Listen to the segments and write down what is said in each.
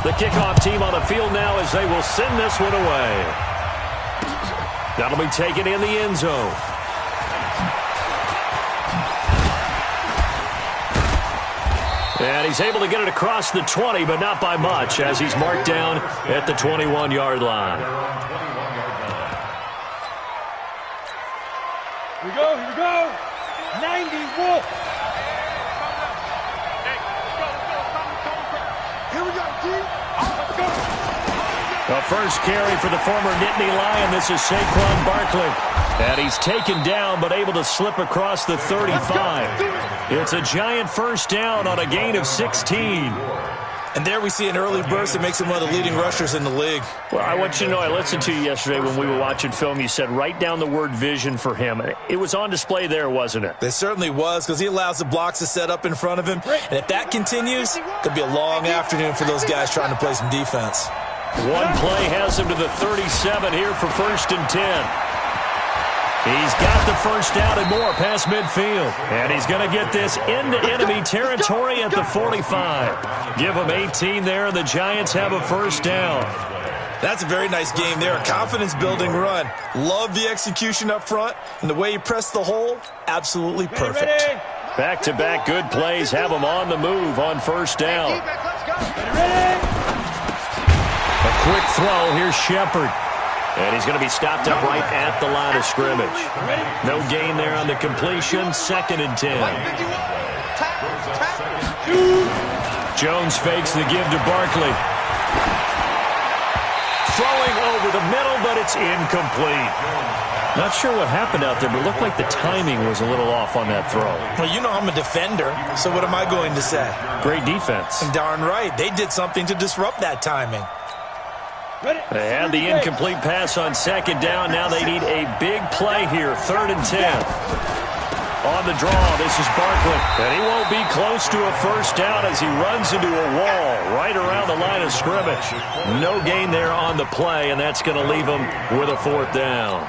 The kickoff team on the field now as they will send this one away. That'll be taken in the end zone. And he's able to get it across the 20, but not by much, as he's marked down at the 21-yard line. Here we go. 90 Wolf. Here we go, G. Let's go. The first carry for the former Nittany Lion. This is Saquon Barkley. And he's taken down, but able to slip across the 35. It's a giant first down on a gain of 16. And there we see an early burst that makes him one of the leading rushers in the league. Well, I want you to know, I listened to you yesterday when we were watching film. You said write down the word vision for him. It was on display there, wasn't it? It certainly was, because he allows the blocks to set up in front of him. And if that continues, it could be a long afternoon for those guys trying to play some defense. One play has him to the 37 here for 1st and 10. He's got the first down and more past midfield. And he's going to get this into enemy territory at the 45. Give him 18 there, and the Giants have a first down. That's a very nice game there. A confidence-building run. Love the execution up front. And the way he pressed the hole, absolutely perfect. Back-to-back good plays have him on the move on first down. A quick throw. Here's Shepard. And he's going to be stopped up right at the line of scrimmage. No gain there on the completion. 2nd and 10. Jones fakes the give to Barkley. Throwing over the middle, but it's incomplete. Not sure what happened out there, but it looked like the timing was a little off on that throw. Well, you know I'm a defender, so what am I going to say? Great defense. And darn right. They did something to disrupt that timing. They had the incomplete pass on 2nd down. Now they need a big play here. 3rd and 10. On the draw, this is Barkley. And he won't be close to a first down as he runs into a wall right around the line of scrimmage. No gain there on the play, and that's going to leave him with a 4th down.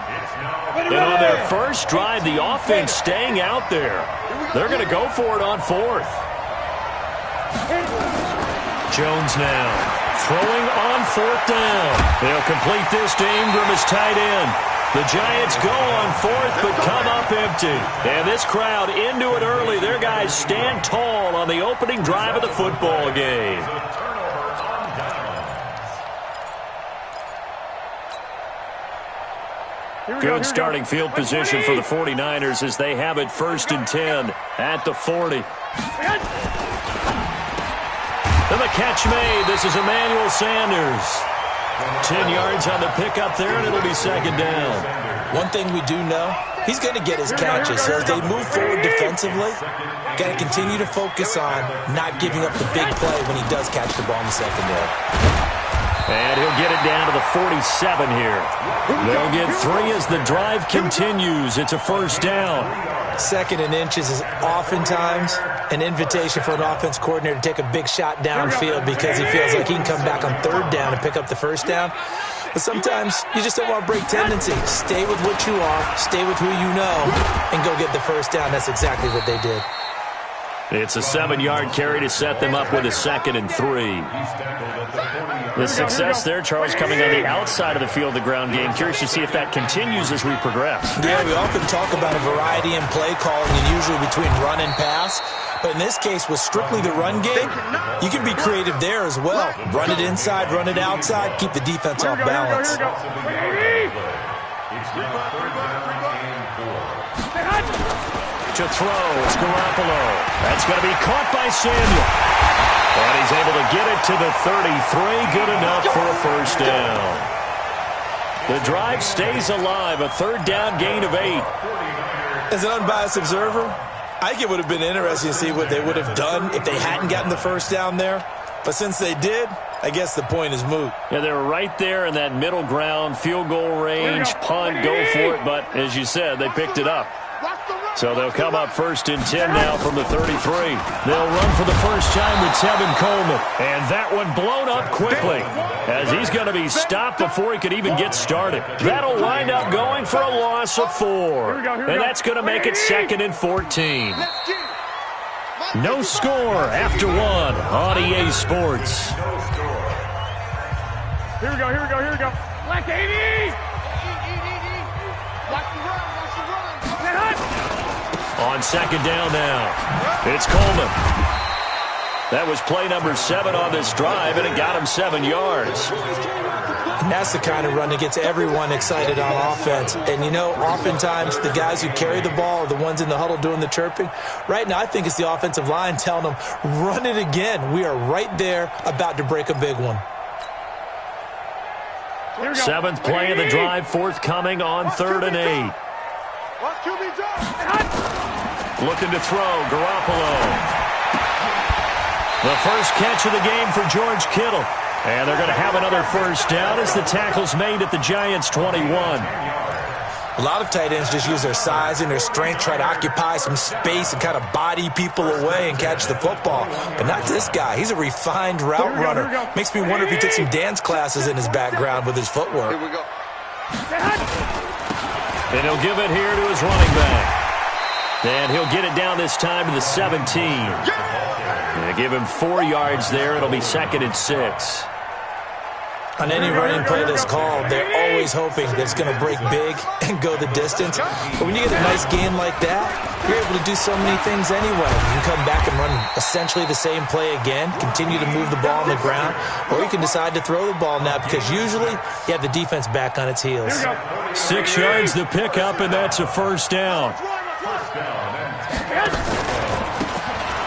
And on their first drive, the offense staying out there. They're going to go for it on 4th. Jones now. Throwing on 4th down. They'll complete this to Ingram as tight end. The Giants go on 4th, but come up empty. And this crowd into it early. Their guys stand tall on the opening drive of the football game. Good starting field position for the 49ers as they have it 1st and 10 at the 40. And the catch made. This is Emmanuel Sanders. 10 yards on the pickup there, and it'll be 2nd down. One thing we do know, he's going to get his catches. So as they move forward defensively, got to continue to focus on not giving up the big play when he does catch the ball in the secondary. And he'll get it down to the 47 here. They'll get 3 as the drive continues. It's a first down. 2nd and inches is oftentimes an invitation for an offense coordinator to take a big shot downfield because he feels like he can come back on 3rd down and pick up the first down. But sometimes you just don't want to break tendency. Stay with what you are, stay with who you know, and go get the first down. That's exactly what they did. It's a 7-yard carry to set them up with a 2nd and 3. The success there, Charles, coming on the outside of the field, the ground game. Curious to see if that continues as we progress. Yeah, we often talk about a variety in play calling and usually between run and pass. But in this case, with strictly the run game, you can be creative there as well. Run it inside, run it outside, keep the defense off balance. To throw, it's Garoppolo. That's going to be caught by Samuel. And he's able to get it to the 33. Good enough for a first down. The drive stays alive. A 3rd down gain of 8. As an unbiased observer, I think it would have been interesting to see what they would have done if they hadn't gotten the first down there. But since they did, I guess the point is moot. Yeah, they were right there in that middle ground, field goal range, punt, go for it. But as you said, they picked it up. So they'll come up 1st and 10 now from the 33. They'll run for the first time with Tevin Coleman. And that one blown up quickly as he's going to be stopped before he could even get started. That'll wind up going for a loss of 4. And that's going to make it 2nd and 14. No score after 1 on EA Sports. Here we go, here we go, here we go. Black 80! Watch the run, watch the run. On second down now, it's Coleman. That was play number 7 on this drive, and it got him 7 yards. And that's the kind of run that gets everyone excited on offense. And, you know, oftentimes the guys who carry the ball are the ones in the huddle doing the chirping. Right now, I think it's the offensive line telling them, run it again. We are right there about to break a big one. 7th play of the drive, forthcoming on 3rd and 8. Looking to throw, Garoppolo. The first catch of the game for George Kittle. And they're going to have another first down as the tackle's made at the Giants' 21. A lot of tight ends just use their size and their strength, try to occupy some space and kind of body people away and catch the football. But not this guy. He's a refined route runner. Makes me wonder if he took some dance classes in his background with his footwork. Here we go. And he'll give it here to his running back. And he'll get it down this time to the 17. And give him 4 yards there. It'll be 2nd and 6. On any running play that's called, they're always hoping that it's going to break big and go the distance. But when you get a nice game like that, you're able to do so many things anyway. You can come back and run essentially the same play again, continue to move the ball on the ground, or you can decide to throw the ball now because usually you have the defense back on its heels. 6 yards the pickup, and that's a first down.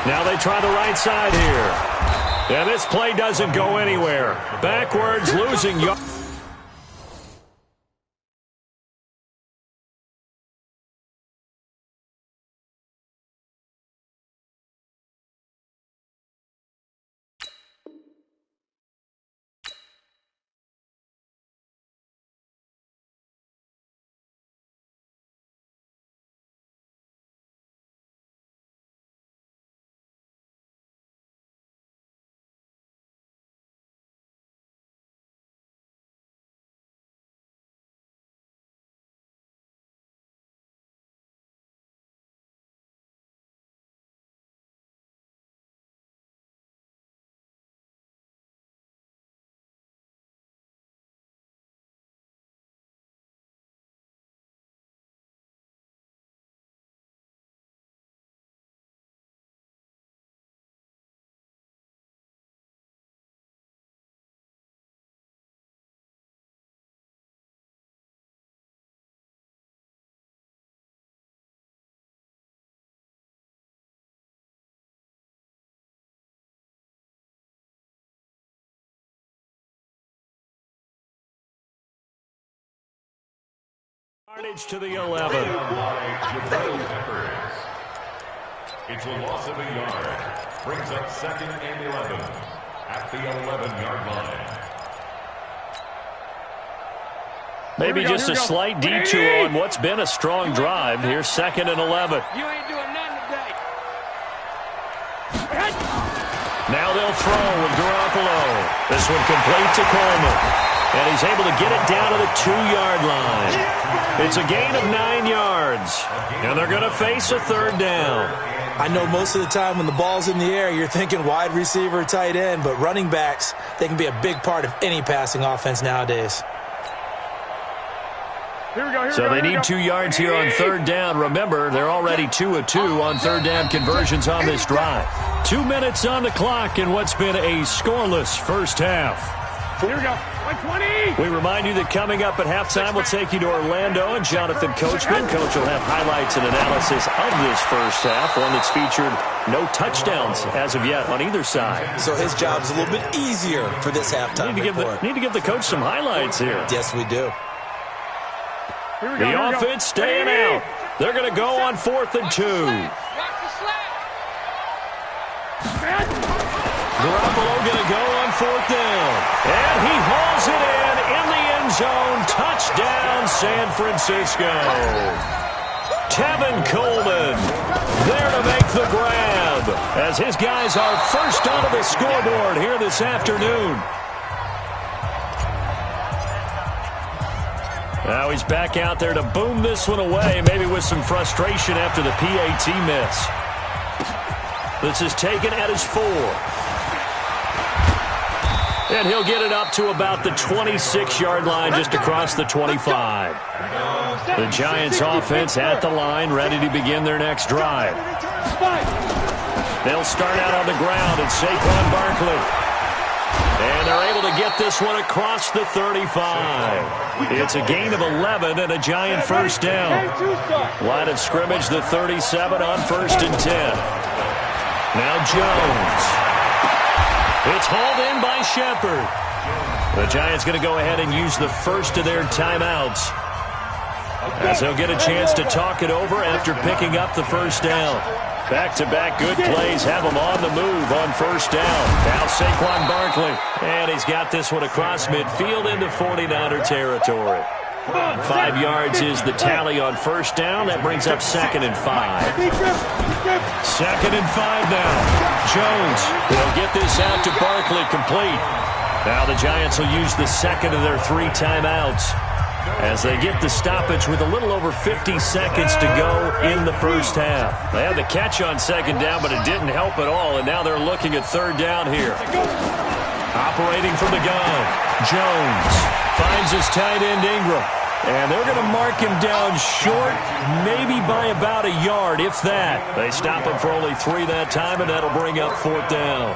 Now they try the right side here. And this play doesn't go anywhere. Backwards, losing yards. Yardage to the 11. It's a loss of a yard. Brings up 2nd and 11 at the 11-yard line. Maybe just a slight detour on what's been a strong drive. Here's 2nd and 11. You ain't doing nothing today. Now they'll throw with Garoppolo. This one complete to Coleman. And he's able to get it down to the 2-yard line. It's a gain of 9 yards. And they're going to face a 3rd down. I know most of the time when the ball's in the air, you're thinking wide receiver, tight end, but running backs, they can be a big part of any passing offense nowadays. So they need 2 yards here on 3rd down. Remember, they're already 2 of 2 on 3rd down conversions on this drive. 2 minutes on the clock in what's been a scoreless first half. Here we go. 120. We remind you that coming up at halftime, we'll take you to Orlando and Jonathan Coachman. Coach will have highlights and analysis of this first half, one that's featured no touchdowns as of yet on either side. So his job's a little bit easier for this halftime report. Need to give the coach some highlights here. Yes, we do. The offense staying out. They're going to go on 4th and 2. Garoppolo going to go on 4th down. And he hauls it in the end zone. Touchdown, San Francisco. Tevin Coleman there to make the grab as his guys are first onto the scoreboard here this afternoon. Now he's back out there to boom this one away, maybe with some frustration after the PAT miss. This is taken at his 4. And he'll get it up to about the 26-yard line, just across the 25. The Giants offense at the line, ready to begin their next drive. They'll start out on the ground, and Saquon Barkley. And they're able to get this one across the 35. It's a gain of 11 and a Giant first down. Line of scrimmage, the 37 on 1st and 10. Now Jones. It's hauled in by Shepard. The Giants going to go ahead and use the first of their timeouts, as they'll get a chance to talk it over after picking up the first down. Back-to-back good plays have him on the move on first down. Now Saquon Barkley. And he's got this one across midfield into 49er territory. 5 yards is the tally on first down. That brings up 2nd and 5. 2nd and 5 now. Jones will get this out to Barkley, complete. Now the Giants will use the second of their 3 timeouts, as they get the stoppage with a little over 50 seconds to go in the first half. They had the catch on 2nd down, but it didn't help at all, and now they're looking at 3rd down here. Operating from the gun, Jones finds his tight end Ingram, and they're going to mark him down short, maybe by about a yard, if that. They stop him for only 3 that time, and that'll bring up 4th down.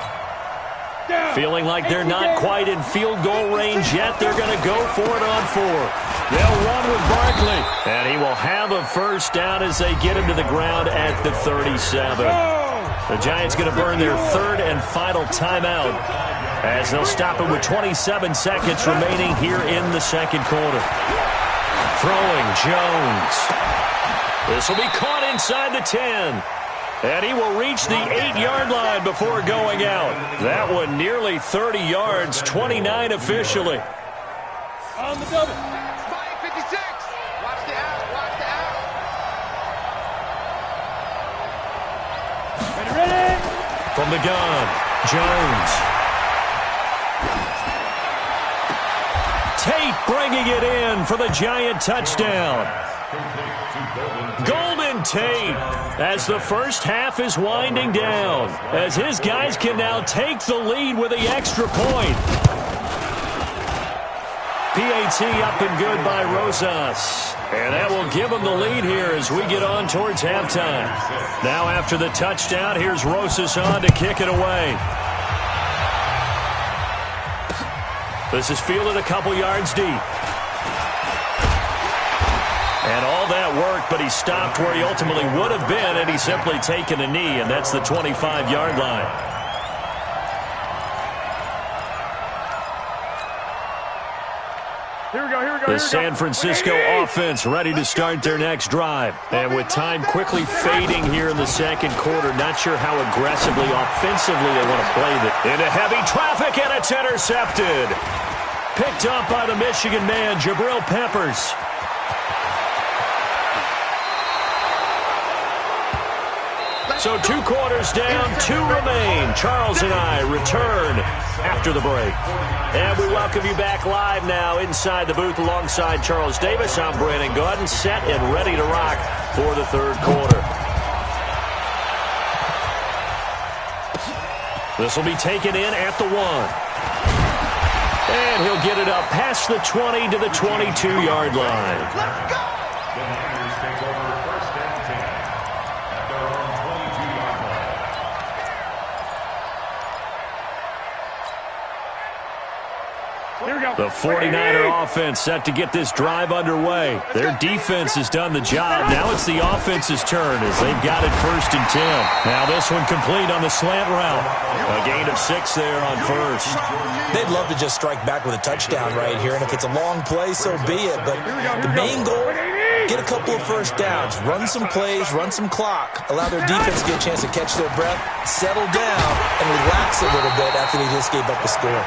Feeling like they're not quite in field goal range yet, they're going to go for it on 4th. They'll run with Barkley, and he will have a first down as they get him to the ground at the 37. The Giants going to burn their 3rd and final timeout, as they'll stop it with 27 seconds remaining here in the 2nd quarter. Throwing Jones. This will be caught inside the 10. And he will reach the 8-yard line before going out. That one nearly 30 yards, 29 officially. On the double. 56. Watch the out. Watch the out. Ready? From the gun, Jones. Tate bringing it in for the Giant touchdown. Golden Tate, as the first half is winding down, as his guys can now take the lead with the extra point. PAT up and good by Rosas, and that will give them the lead here as we get on towards halftime. Now after the touchdown, here's Rosas on to kick it away. This is fielded a couple yards deep. And all that work, but he stopped where he ultimately would have been, and he's simply taken a knee, and that's the 25-yard line. Here we go. The San Francisco offense ready to start their next drive. And with time quickly fading here in the 2nd quarter, not sure how aggressively, offensively they want to play it. Into heavy traffic, and it's intercepted. Picked up by the Michigan man, Jabril Peppers. So 2 quarters down, 2 remain. Charles and I return after the break. And we welcome you back live now inside the booth alongside Charles Davis. I'm Brandon Gaudin, set and ready to rock for the 3rd quarter. This will be taken in at the 1. And he'll get it up past the 20 to the 22-yard line. Let's go! The Niners take over 1st and 10 at their own 22-yard line. Here we go. The 49er offense set to get this drive underway. Their defense has done the job. Now it's the offense's turn as they've got it 1st and 10. Now this one complete on the slant route. A gain of 6 there on 1st. They'd love to just strike back with a touchdown right here, and if it's a long play, so be it. But the main goal, get a couple of first downs, run some plays, run some clock, allow their defense to get a chance to catch their breath, settle down, and relax a little bit after they just gave up the score.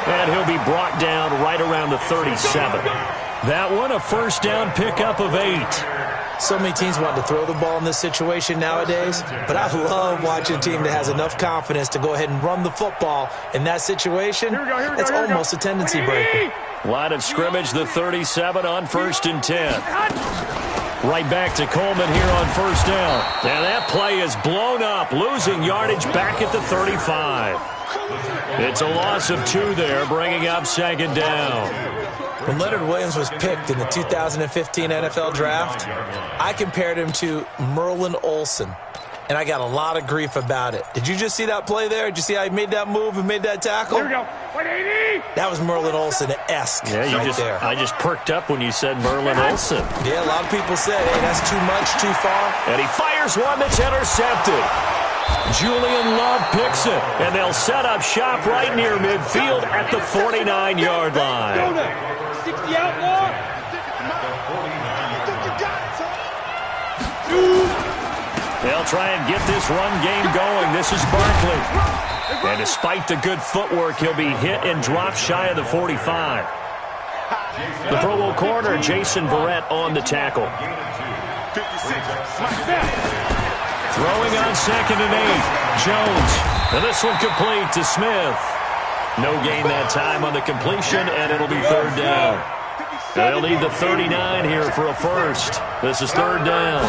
And he'll be brought down right around the 37. That one, a first down pickup of 8. So many teams want to throw the ball in this situation nowadays, but I love watching a team that has enough confidence to go ahead and run the football. In that situation, that's almost a tendency breaker. Line of scrimmage, the 37 on 1st and 10. Right back to Coleman here on first down. And that play is blown up, losing yardage back at the 35. It's a loss of 2 there, bringing up second down. When Leonard Williams was picked in the 2015 NFL Draft, I compared him to Merlin Olsen, and I got a lot of grief about it. Did you just see that play there? Did you see how he made that move and made that tackle? Here we go. 180. That was Merlin Olsen-esque there. I just perked up when you said Merlin Olsen. Yeah, a lot of people said, hey, that's too much, too far. And he fires one that's intercepted. Julian Love picks it, and they'll set up shop right near midfield at the 49-yard line. 60 outlaw. They'll try and get this run game going. This is Barkley. And despite the good footwork, he'll be hit and dropped shy of the 45. The Pro Bowl corner, Jason Verrett, on the tackle. Throwing on 2nd and 8. Jones. And this one complete to Smith. No gain that time on the completion, and it'll be 3rd down. They'll need the 39 here for a first. This is 3rd down.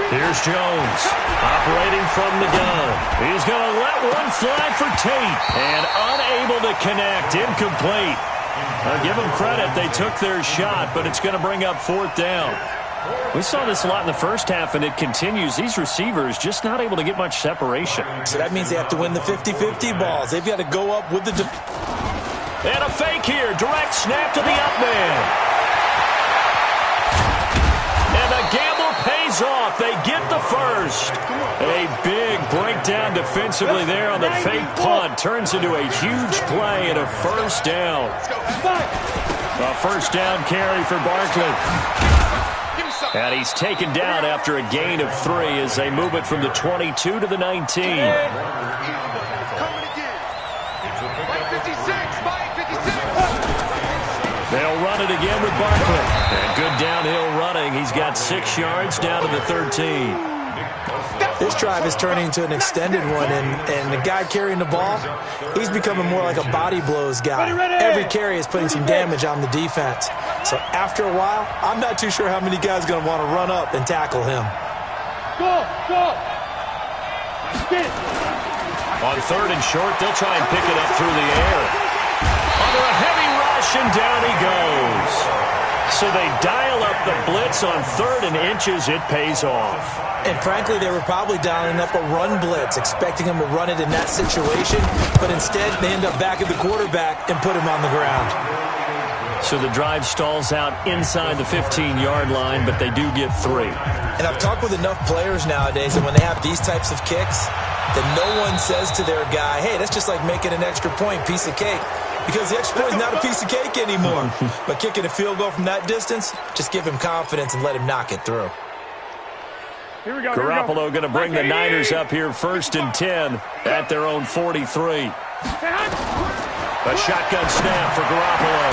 Here's Jones, operating from the gun. He's going to let one fly for Tate, and unable to connect, incomplete. I'll give them credit, they took their shot, but it's going to bring up 4th down. We saw this a lot in the first half, and it continues. These receivers just not able to get much separation. So that means they have to win the 50-50 balls. They've got to go up with the... And a fake here, direct snap to the up man. And the gamble pays off. They get the first. A big breakdown defensively there on the fake punt. Turns into a huge play and a 1st down. A 1st down carry for Barkley. And he's taken down after a gain of 3 as they move it from the 22 to the 19. They'll run it again with Barkley. And good downhill running. He's got 6 yards down to the 13. This drive is turning into an extended one, and the guy carrying the ball, he's becoming more like a body blows guy. Every carry is putting some damage on the defense. So after a while, I'm not too sure how many guys are going to want to run up and tackle him. Go. On 3rd and short, they'll try and pick it up through the air. Under a heavy rush, and down he goes. So they dial up the blitz on 3rd and inches. It pays off. And frankly, they were probably dialing up a run blitz, expecting him to run it in that situation. But instead, they end up back at the quarterback and put him on the ground. So the drive stalls out inside the 15-yard line, but they do get 3. And I've talked with enough players nowadays, and when they have these types of kicks, that no one says to their guy, hey, that's just like making an extra point, piece of cake. Because the extra point is not a piece of cake anymore. But kicking a field goal from that distance, just give him confidence and let him knock it through. Here we go. Garoppolo going to bring the Niners up here 1st and 10 at their own 43. A shotgun snap for Garoppolo.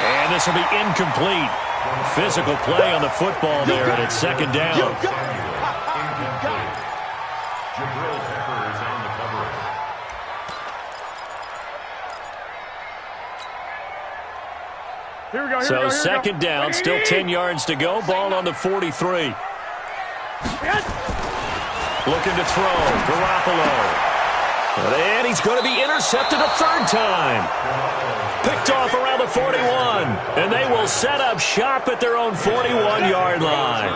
And this will be incomplete. Physical play on the football there, and it's 2nd down. Here we go. So 2nd down, still 10 yards to go. Ball on the 43. Looking to throw. Garoppolo. And he's going to be intercepted a 3rd time. Picked off around the 41. And they will set up shop at their own 41-yard line.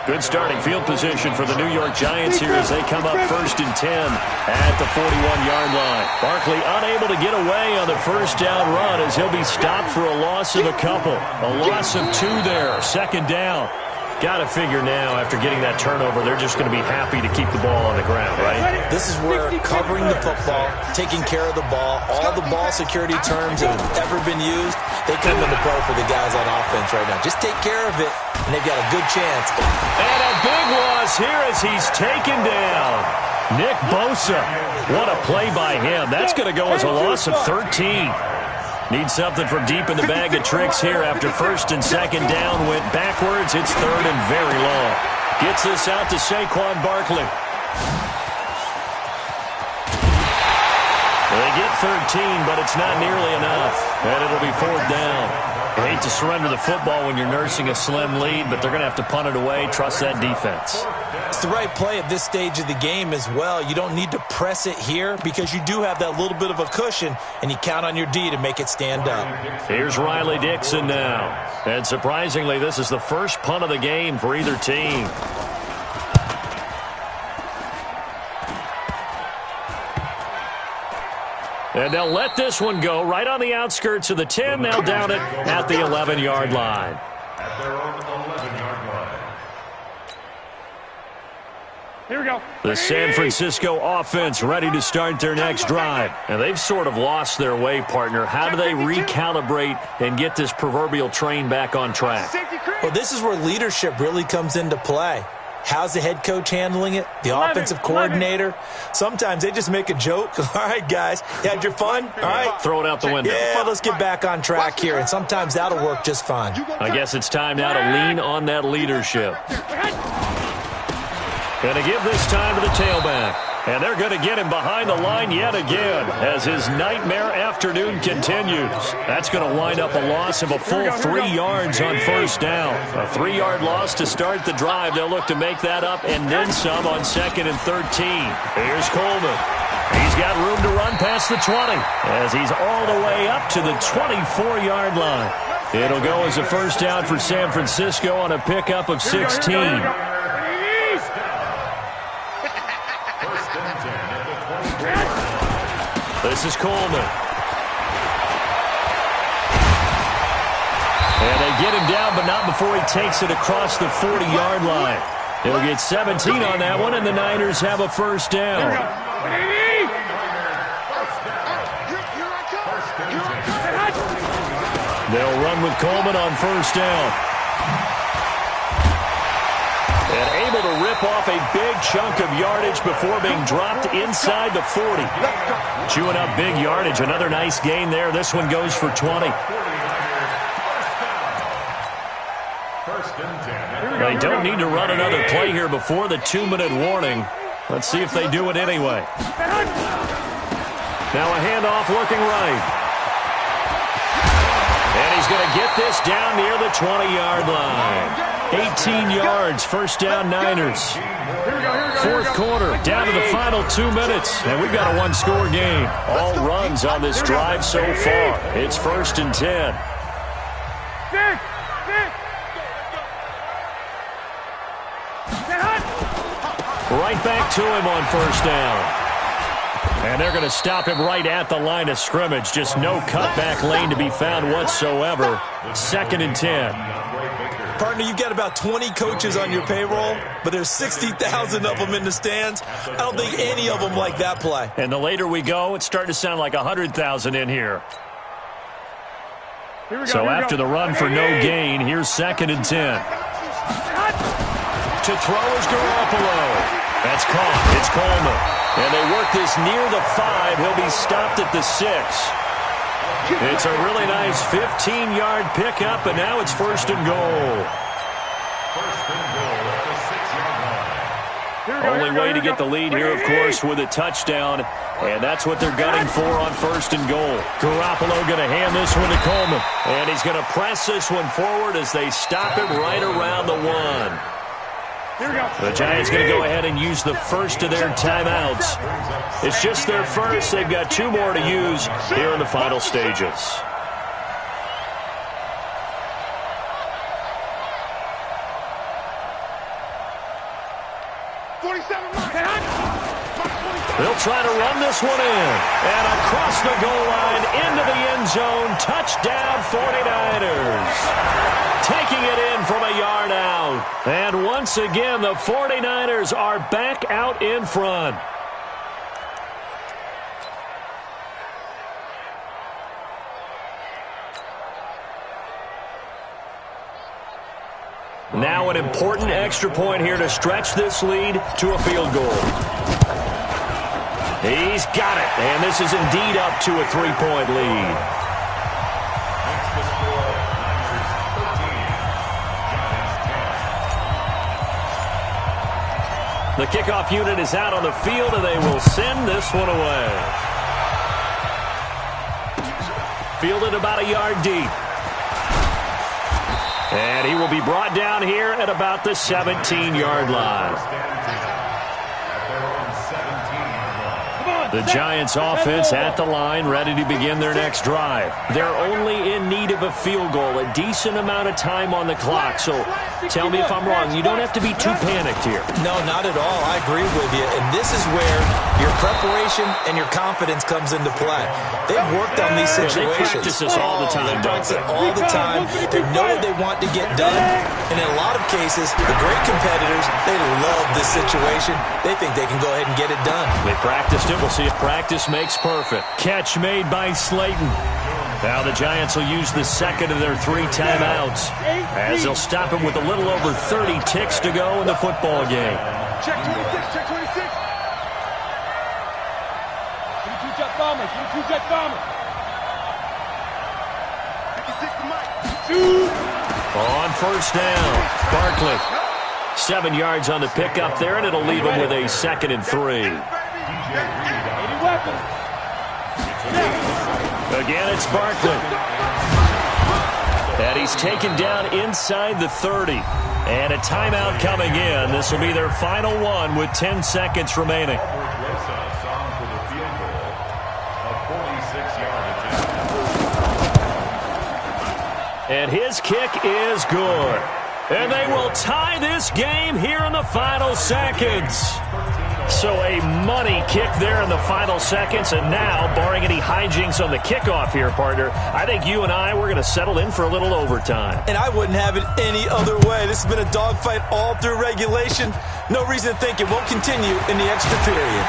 Good starting field position for the New York Giants here as they come up 1st and 10 at the 41-yard line. Barkley unable to get away on the 1st down run as he'll be stopped for a loss of a couple. A loss of 2 there. 2nd down. Got to figure now, after getting that turnover, they're just going to be happy to keep the ball on the ground, right? This is where covering the football, taking care of the ball, all the ball security terms that have ever been used, they come into play for the guys on offense right now. Just take care of it, and they've got a good chance. And a big loss here as he's taken down. Nick Bosa. What a play by him. That's going to go as a loss of 13. Need something from deep in the bag of tricks here after 1st and 2nd down. Went backwards. It's 3rd and very long. Gets this out to Saquon Barkley. They get 13, but it's not nearly enough. And it'll be 4th down. I hate to surrender the football when you're nursing a slim lead, but they're going to have to punt it away. Trust that defense. It's the right play at this stage of the game as well. You don't need to press it here because you do have that little bit of a cushion, and you count on your D to make it stand up. Here's Riley Dixon now. And surprisingly, this is the first punt of the game for either team. And they'll let this one go right on the outskirts of the 10. They'll down it at the 11-yard line. At their own 11-yard line. Here we go. The San Francisco offense ready to start their next drive. And they've sort of lost their way, partner. How do they recalibrate and get this proverbial train back on track? Well, this is where leadership really comes into play. How's the head coach handling it? The offensive coordinator? Sometimes they just make a joke. All right, guys, you had your fun? All right. Throw it out the window. Yeah, let's get back on track here, and sometimes that'll work just fine. I guess it's time now to lean on that leadership. Going to give this time to the tailback. And they're going to get him behind the line yet again as his nightmare afternoon continues. That's going to wind up a loss of a full 3 yards on first down. A 3-yard loss to start the drive. They'll look to make that up and then some on 2nd and 13. Here's Coleman. He's got room to run past the 20 as he's all the way up to the 24-yard line. It'll go as a first down for San Francisco on a pickup of 16. This is Coleman. And they get him down, but not before he takes it across the 40-yard line. He'll get 17 on that one, and the Niners have a first down. They'll run with Coleman on first down. And able to rip off a big chunk of yardage before being dropped inside the 40. Chewing up big yardage. Another nice gain there. This one goes for 20. They don't need to run another play here before the 2-minute warning. Let's see if they do it anyway. Now a handoff looking right. And he's going to get this down near the 20-yard line. 18 yards, first down Niners. Fourth quarter, down to the final 2 minutes. And we've got a one-score game. All runs on this drive so far. It's 1st and 10. Right back to him on first down. And they're going to stop him right at the line of scrimmage. Just no cutback lane to be found whatsoever. 2nd and 10. Partner, you've got about 20 coaches on your payroll, but there's 60,000 of them in the stands. I don't think any of them like that play. And the later we go, it's starting to sound like 100,000 in here. So after the run for no gain, here's 2nd and 10. To throw is Garoppolo. That's caught. It's Coleman. And they work this near the 5. He'll be stopped at the 6. It's a really nice 15-yard pickup, and now it's 1st and goal. Only way to get the lead here, of course, with a touchdown, and that's what they're gunning for on 1st and goal. Garoppolo going to hand this one to Coleman, and he's going to press this one forward as they stop him right around the 1. The Giants going to go ahead and use the first of their timeouts. It's just their first. They've got 2 more to use here in the final stages. They'll try to run this one in. And across the goal line into the end zone. Touchdown 49ers. Taking it in from a yard out. And once again, the 49ers are back out in front. Now an important extra point here to stretch this lead to a field goal. He's got it, and this is indeed up to a 3-point lead. The kickoff unit is out on the field, and they will send this one away. Fielded about a yard deep. And he will be brought down here at about the 17-yard line. The Giants offense at the line, ready to begin their next drive. They're only in need of a field goal, a decent amount of time on the clock. So tell me if I'm wrong. You don't have to be too panicked here. No, not at all. I agree with you. And this is where your preparation and your confidence comes into play. They've worked on these situations. They practice this all the time, They practice it all the time. They know what they want to get done. And in a lot of cases, the great competitors, they love this situation. They think they can go ahead and get it done. They practiced it. We'll see if practice makes perfect. Catch made by Slayton. Now the Giants will use the second of their 3 timeouts as they'll stop him with a little over 30 ticks to go in the football game. Check 26, check 26. 22 jet bomber, 22 jet bomber. 56 to Mike. Shoot. On first down, Barkley. 7 yards on the pickup there, and it'll leave him with a 2nd and 3. Again, it's Barkley. And he's taken down inside the 30. And a timeout coming in. This will be their final one with 10 seconds remaining. And his kick is good. And they will tie this game here in the final seconds. So a money kick there in the final seconds. And now, barring any hijinks on the kickoff here, partner, I think you and I, we're going to settle in for a little overtime. And I wouldn't have it any other way. This has been a dogfight all through regulation. No reason to think it won't continue in the extra period.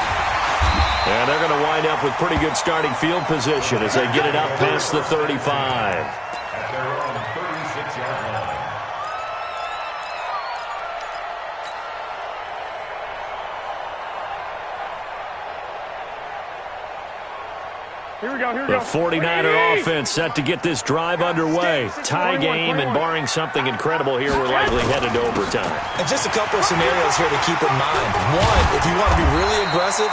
And they're going to wind up with pretty good starting field position as they get it up past the 35. At their own 36-yard line. Here we go, here we The go. 49er offense set to get this drive underway. Tie game, and barring something incredible here, we're likely headed to overtime. And just a couple of scenarios here to keep in mind. One, if you want to be really aggressive,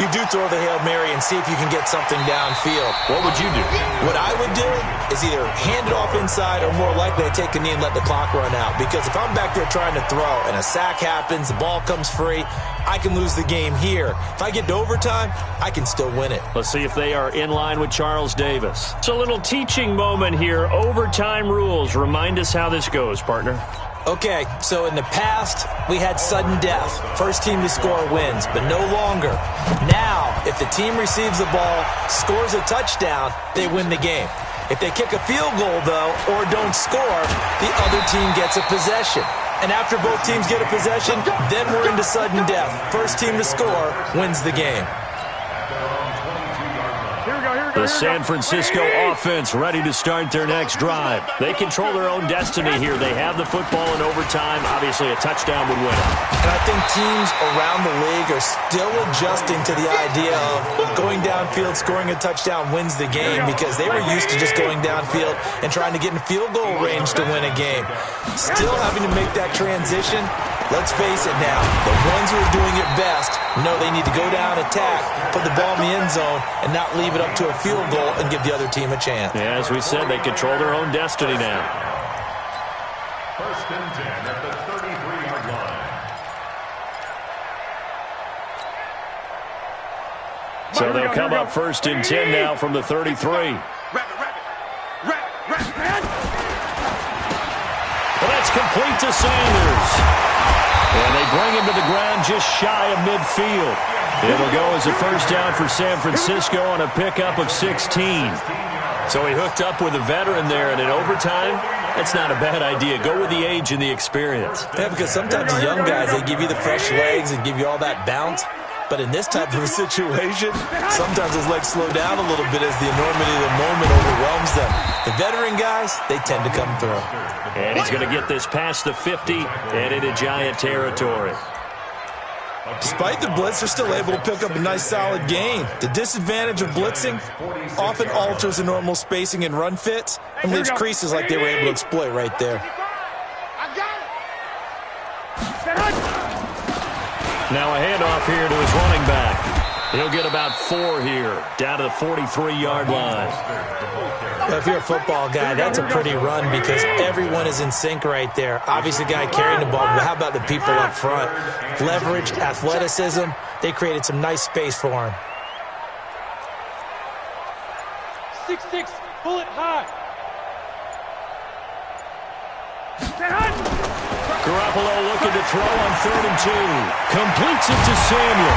you do throw the Hail Mary and see if you can get something downfield. What would you do? What I would do is either hand it off inside or more likely to take a knee and let the clock run out. Because if I'm back there trying to throw and a sack happens, the ball comes free, I can lose the game here. If I get to overtime, I can still win it. Let's see if they are in line with Charles Davis. It's a little teaching moment here. Overtime rules. Remind us how this goes, partner. Okay, so in the past, we had sudden death. First team to score wins, but no longer. Now, if the team receives the ball, scores a touchdown, they win the game. If they kick a field goal, though, or don't score, the other team gets a possession. And after both teams get a possession, then we're into sudden death. First team to score wins the game. The San Francisco offense ready to start their next drive. They control their own destiny here. They have the football in overtime. Obviously, a touchdown would win it. And I think teams around the league are still adjusting to the idea of going downfield, scoring a touchdown wins the game, because they were used to just going downfield and trying to get in field goal range to win a game. Still having to make that transition. Let's face it now, the ones who are doing it best know they need to go down, attack, put the ball in the end zone, and not leave it up to a field goal and give the other team a chance. Yeah, as we said, they control their own destiny now. First and 10 at the 33-yard line. So they'll come up first and 10 now from the 33. Well, that's complete to Sanders. And they bring him to the ground just shy of midfield. It'll go as a first down for San Francisco on a pickup of 16. So he hooked up with a veteran there, and in overtime, that's not a bad idea. Go with the age and the experience. Yeah, because sometimes the young guys, they give you the fresh legs and give you all that bounce. But in this type of a situation, sometimes his legs slow down a little bit as the enormity of the moment overwhelms them. The veteran guys, they tend to come through. And he's going to get this past the 50 and into Giant territory. Despite the blitz, they're still able to pick up a nice solid gain. The disadvantage of blitzing often alters the normal spacing and run fits and leaves creases like they were able to exploit right there. Now a handoff here to his running back. He'll get about 4 here, down to the 43-yard line. If you're a football guy, that's a pretty run because everyone is in sync right there. Obviously, the guy carrying the ball, but how about the people up front? Leverage, athleticism, they created some nice space for him. 6-6, bullet high. Garoppolo looking to throw on 3rd and 2. Completes it to Samuel.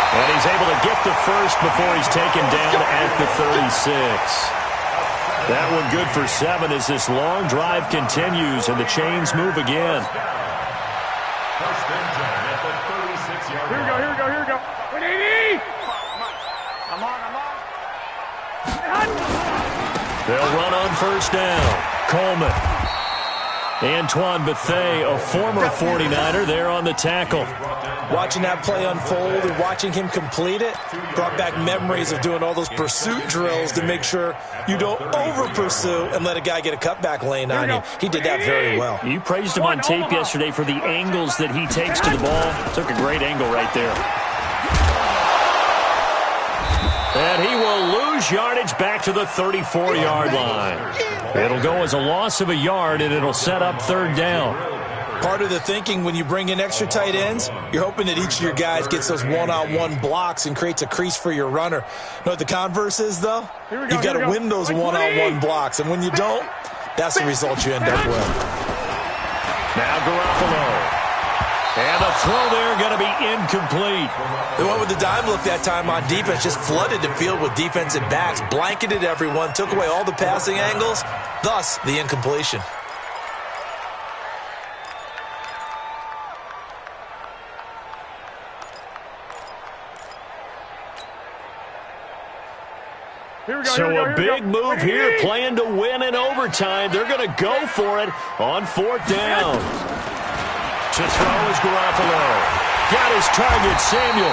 And he's able to get the first before he's taken down at the 36. That one good for 7 as this long drive continues and the chains move again. First and 10 at the 36-yard line. Here we go. 180! Come on. They'll run on 1st down. Coleman. Antoine Bethea, a former 49er, there on the tackle. Watching that play unfold and watching him complete it brought back memories of doing all those pursuit drills to make sure you don't over-pursue and let a guy get a cutback lane on you. He did that very well. You praised him on tape yesterday for the angles that he takes to the ball. Took a great angle right there. And he will lose yardage back to the 34-yard line. It'll go as a loss of a yard, and it'll set up 3rd down. Part of the thinking when you bring in extra tight ends, you're hoping that each of your guys gets those one-on-one blocks and creates a crease for your runner. You know what the converse is, though? You've got to win those one-on-one blocks, and when you don't, that's the result you end up with. Now Garoppolo. And the throw there going to be incomplete. They went with the dime look that time on defense, just flooded the field with defensive backs, blanketed everyone, took away all the passing angles, thus the incompletion. So a big move here, playing to win in overtime. They're going to go for it on 4th down. To throw is Garoppolo. Got his target, Samuel.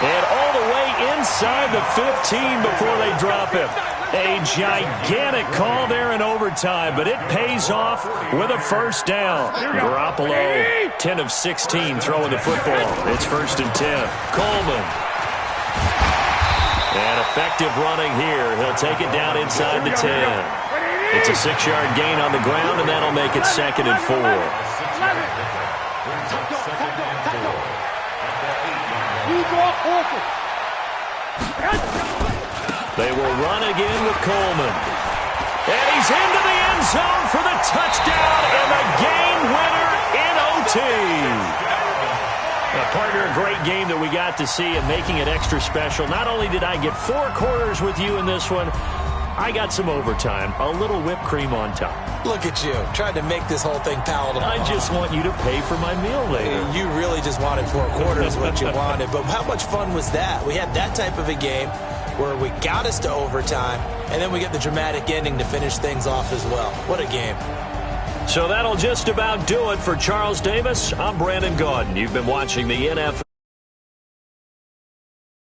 And all the way inside the 15 before they drop him. A gigantic call there in overtime, but it pays off with a 1st down. Garoppolo, 10 of 16 throwing the football. It's 1st and 10. Coleman. And effective running here. He'll take it down inside the 10. It's a 6-yard gain on the ground, and that'll make it 2nd and 4. They will run again with Coleman. And he's into the end zone for the touchdown and the game winner in OT. Partner, a great game that we got to see and making it extra special. Not only did I get 4 quarters with you in this one, I got some overtime, a little whipped cream on top. Look at you, trying to make this whole thing palatable. I just want you to pay for my meal later. You really just wanted 4 quarters what you wanted, but how much fun was that? We had that type of a game where we got us to overtime, and then we get the dramatic ending to finish things off as well. What a game. So that'll just about do it for Charles Davis. I'm Brandon Gaudin. You've been watching the NFL.